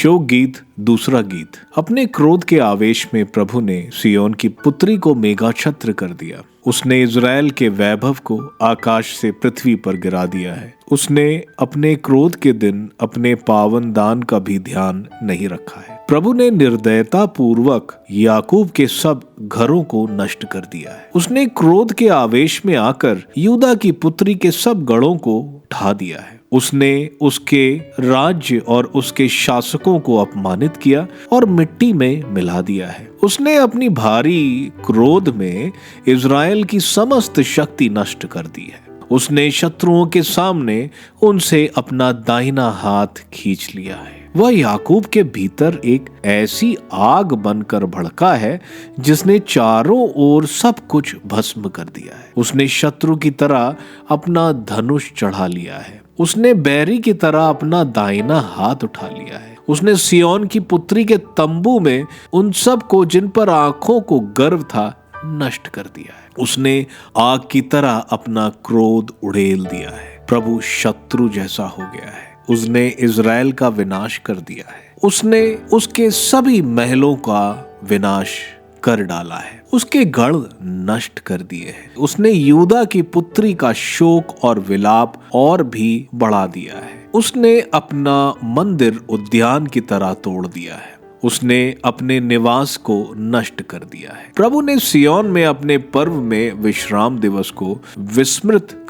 शोक गीत दूसरा गीत। अपने क्रोध के आवेश में प्रभु ने सिय्योन की पुत्री को मेघाच्छत्र कर दिया। उसने इज़राइल के वैभव को आकाश से पृथ्वी पर गिरा दिया है। उसने अपने क्रोध के दिन अपने पावन दान का भी ध्यान नहीं रखा है। प्रभु ने निर्दयता पूर्वक याकूब के सब घरों को नष्ट कर दिया है। उसने क्रोध के आवेश में आकर यूदा की पुत्री के सब गढ़ों को ढा दिया है। उसने उसके राज्य और उसके शासकों को अपमानित किया और मिट्टी में मिला दिया है। उसने अपनी भारी क्रोध में इज़राइल की समस्त शक्ति नष्ट कर दी है। उसने शत्रुओं के सामने उनसे अपना दाहिना हाथ खींच लिया है। वह याकूब के भीतर एक ऐसी आग बनकर भड़का है जिसने चारों ओर सब कुछ भस्म कर दिया है। उसने शत्रु की तरह अपना धनुष चढ़ा लिया है। उसने बैरी की तरह अपना दाहिना हाथ उठा लिया है। उसने सिय्योन की पुत्री के तंबू में उन सब को जिन पर आंखों को गर्व था नष्ट कर दिया है। उसने आग की तरह अपना क्रोध उड़ेल दिया है। प्रभु शत्रु जैसा हो गया है। उसने इज़राइल का विनाश कर दिया है। उसने उसके सभी महलों का विनाश कर डाला है। उसके गढ़ नष्ट कर दिए हैं। उसने यूदा की पुत्री का शोक और विलाप और भी बढ़ा दिया है। उसने अपना मंदिर उद्यान की तरह तोड़ दिया है। उसने अपने निवास को नष्ट कर दिया है। प्रभु ने सिय्योन में अपने पर्व में विश्राम दिवस को विस्मृत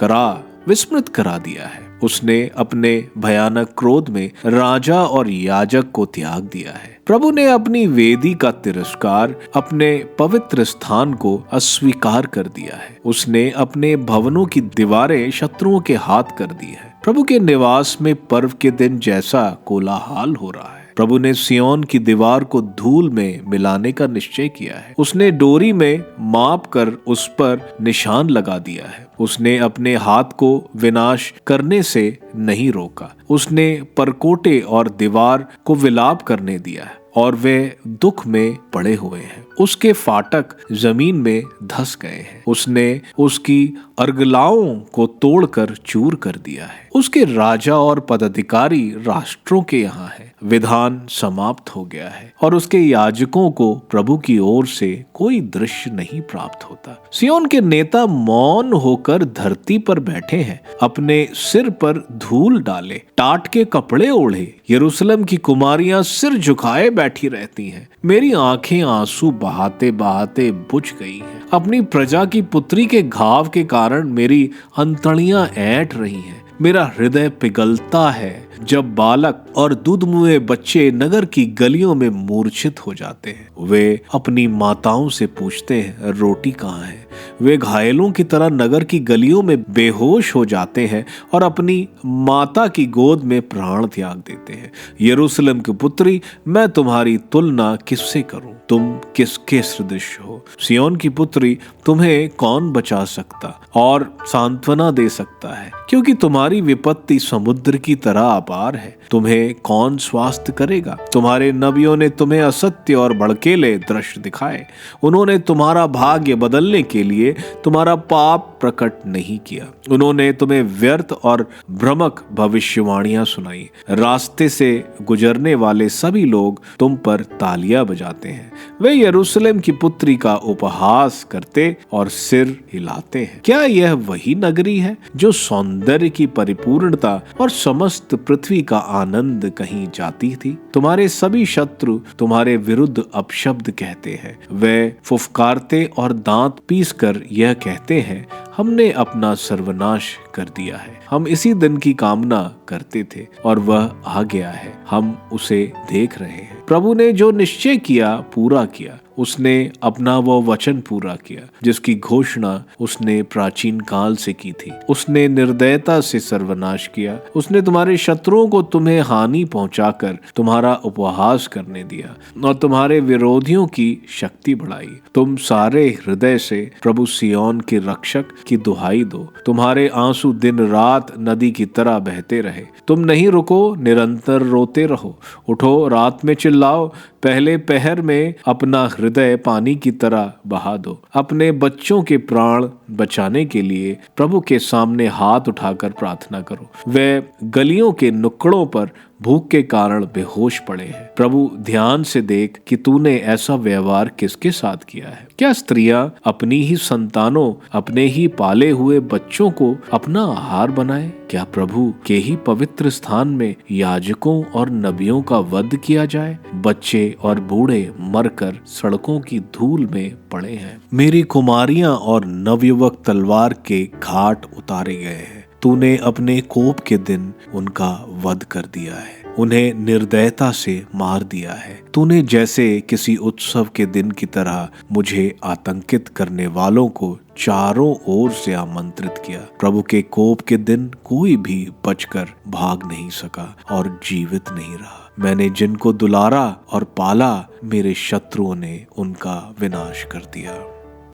करा दिया है। उसने अपने भयानक क्रोध में राजा और याजक को त्याग दिया है। प्रभु ने अपनी वेदी का तिरस्कार, अपने पवित्र स्थान को अस्वीकार कर दिया है। उसने अपने भवनों की दीवारें शत्रुओं के हाथ कर दी है। प्रभु के निवास में पर्व के दिन जैसा कोलाहल हो रहा है। प्रभु ने सिय्योन की दीवार को धूल में मिलाने का निश्चय किया है। उसने डोरी में माप कर उस पर निशान लगा दिया है। उसने अपने हाथ को विनाश करने से नहीं रोका। उसने परकोटे और दीवार को विलाप करने दिया है और वे दुख में पड़े हुए हैं। उसके फाटक जमीन में धस गए हैं। उसने उसकी अर्गलाओं को तोड़कर चूर कर दिया है। उसके राजा और पदाधिकारी राष्ट्रों के यहाँ है। विधान समाप्त हो गया है और उसके याजकों को प्रभु की ओर से कोई दृश्य नहीं प्राप्त होता। सिय्योन के नेता मौन होकर धरती पर बैठे हैं, अपने सिर पर धूल डाले, टाट के कपड़े ओढ़े। यरूशलेम की कुमारियां सिर झुकाए बैठी रहती हैं। मेरी आंखें आंसू बहाते बहाते बुझ गई हैं। अपनी प्रजा की पुत्री के घाव के कारण मेरी अंतड़ियां ऐंठ रही हैं। मेरा हृदय पिघलता है जब बालक और दूधमुए बच्चे नगर की गलियों में मूर्छित हो जाते हैं। वे अपनी माताओं से पूछते हैं, रोटी कहाँ है? वे घायलों की तरह नगर की गलियों में बेहोश हो जाते हैं और अपनी माता की गोद में प्राण त्याग देते हैं। यरूशलेम की पुत्री, मैं तुम्हारी तुलना किससे करूं? तुम किसके सदृश हो? सिय्योन की पुत्री, तुम्हें कौन बचा सकता और सांत्वना दे सकता है? क्योंकि तुम्हारी विपत्ति समुद्र की तरह अपार है। तुम्हें कौन स्वास्थ्य करेगा? तुम्हारे नबियों ने तुम्हें असत्य और भड़केले दृश्य दिखाए। उन्होंने तुम्हारा भाग्य बदलने के लिए तुम्हारा पाप प्रकट नहीं किया। उन्होंने तुम्हें व्यर्थ और भ्रमक भविष्यवाणियां सुनाई। रास्ते से गुजरने वाले सभी लोग तुम पर तालियां बजाते हैं। वे यरूशलेम की पुत्री का उपहास करते और सिर हिलाते हैं। क्या यह वही नगरी है जो सौंदर्य की परिपूर्णता और समस्त पृथ्वी का आनंद कहीं जाती थी? तुम्हारे सभी शत्रु तुम्हारे विरुद्ध अपशब्द कहते हैं। वे फुफकारते और दांत पीसकर यह कहते हैं, हमने अपना सर्वनाश कर दिया है। हम इसी दिन की कामना करते थे और वह आ गया है। हम उसे देख रहे हैं। प्रभु ने जो निश्चय किया पूरा किया। उसने अपना वो वचन पूरा किया जिसकी घोषणा उसने प्राचीन काल से की थी। उसने निर्दयता से सर्वनाश किया। उसने तुम्हारे शत्रुओं को तुम्हें हानि पहुंचाकर तुम्हारा उपहास करने दिया और तुम्हारे विरोधियों की शक्ति बढ़ाई। तुम सारे हृदय से प्रभु सिय्योन के रक्षक की दुहाई दो। तुम्हारे आंसू दिन रात नदी की तरह बहते रहे। तुम नहीं रुको, निरंतर रोते रहो। उठो, रात में चिल्लाओ, पहले पहर में अपना हृदय पानी की तरह बहा दो। अपने बच्चों के प्राण बचाने के लिए प्रभु के सामने हाथ उठाकर प्रार्थना करो। वे गलियों के नुक्कड़ों पर भूख के कारण बेहोश पड़े हैं। प्रभु, ध्यान से देख कि तूने ऐसा व्यवहार किसके साथ किया है। क्या स्त्रियां अपनी ही संतानों, अपने ही पाले हुए बच्चों को अपना आहार बनाए? क्या प्रभु के ही पवित्र स्थान में याजकों और नबियों का वध किया जाए? बच्चे और बूढ़े मरकर सड़कों की धूल में पड़े हैं। मेरी कुमारियां और नवयुवक तलवार के घाट उतारे गए हैं। तूने अपने कोप के दिन उनका वध कर दिया है, उन्हें निर्दयता से मार दिया है। तूने जैसे किसी उत्सव के दिन की तरह मुझे आतंकित करने वालों को चारों ओर से आमंत्रित किया। प्रभु के कोप के दिन कोई भी बचकर भाग नहीं सका और जीवित नहीं रहा। मैंने जिनको दुलारा और पाला, मेरे शत्रुओं ने उनका विनाश कर दिया।